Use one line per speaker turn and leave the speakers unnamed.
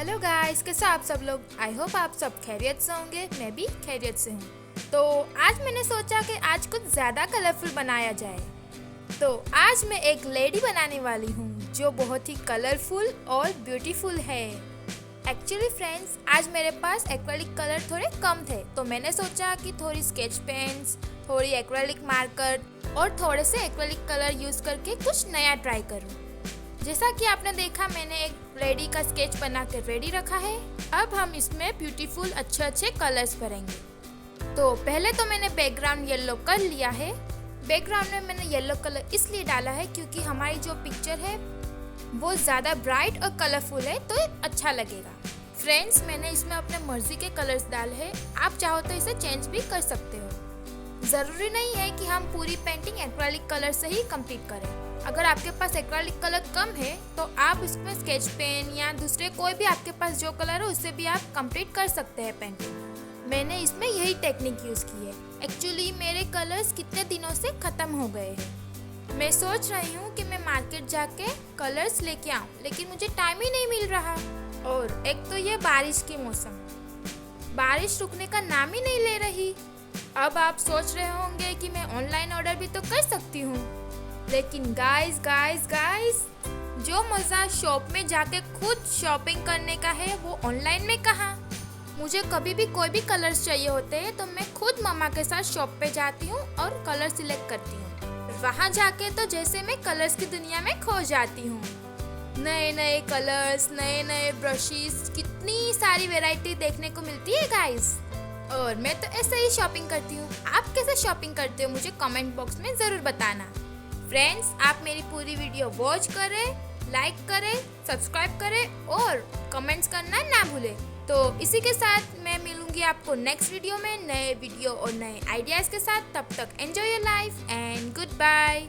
Hello guys, कैसे आप सब लोग। आई होप आप सब खैरियत से होंगे। मैं भी खैरियत से हूँ। तो आज मैंने सोचा कि आज कुछ ज़्यादा कलरफुल बनाया जाए। तो आज मैं एक लेडी बनाने वाली हूँ जो बहुत ही कलरफुल और ब्यूटीफुल है। एक्चुअली फ्रेंड्स, आज मेरे पास एक्रेलिक कलर थोड़े कम थे, तो मैंने सोचा कि थोड़ी स्केच पेन्स, थोड़ी एक्रेलिक मार्कर और थोड़े से एक्रेलिक कलर यूज़ करके कुछ नया ट्राई करूँ। जैसा कि आपने देखा, मैंने एक लेडी का स्केच बना कर रेडी रखा है। अब हम इसमें ब्यूटीफुल अच्छे अच्छे कलर्स भरेंगे। तो पहले तो मैंने बैकग्राउंड येलो कर लिया है। बैकग्राउंड में मैंने येलो कलर इसलिए डाला है क्योंकि हमारी जो पिक्चर है वो ज़्यादा ब्राइट और कलरफुल है, तो अच्छा लगेगा। फ्रेंड्स, मैंने इसमें अपने मर्जी के कलर्स डाले हैं। आप चाहो तो इसे चेंज भी कर सकते हो। ज़रूरी नहीं है कि हम पूरी पेंटिंग एक्रेलिक कलर से ही कंप्लीट करें। अगर आपके पास एक्रेलिक कलर कम है तो आप इसमें स्केच पेन या दूसरे कोई भी आपके पास जो कलर हो उससे भी आप कंप्लीट कर सकते हैं पेंटिंग। मैंने इसमें यही टेक्निक यूज़ की है। एक्चुअली मेरे कलर्स कितने दिनों से ख़त्म हो गए हैं। मैं सोच रही हूँ कि मैं मार्केट जाके कलर्स लेके आऊँ, लेकिन मुझे टाइम ही नहीं मिल रहा। और एक तो ये बारिश की मौसम, बारिश रुकने का नाम ही नहीं ले रही। अब आप सोच रहे होंगे कि मैं ऑनलाइन ऑर्डर भी तो कर सकती हूँ, लेकिन गाइस, जो मज़ा शॉप में जाके खुद शॉपिंग करने का है वो ऑनलाइन में कहाँ। मुझे कभी भी कोई भी कलर्स चाहिए होते हैं तो मैं खुद मम्मा के साथ शॉप पे जाती हूँ और कलर सिलेक्ट करती हूँ। वहाँ जाके तो जैसे मैं कलर्स की दुनिया में खो जाती हूँ। नए नए कलर्स, नए नए ब्रशेस, कितनी सारी वैरायटी देखने को मिलती है गाइस। और मैं तो ऐसे ही शॉपिंग करती हूँ। आप कैसे शॉपिंग करते हो मुझे कमेंट बॉक्स में ज़रूर बताना। फ्रेंड्स, आप मेरी पूरी वीडियो वॉच करें, लाइक करें, सब्सक्राइब करें और कमेंट्स करना ना भूलें। तो इसी के साथ मैं मिलूंगी आपको नेक्स्ट वीडियो में नए वीडियो और नए आइडियाज़ के साथ। तब तक enjoy your life and good bye.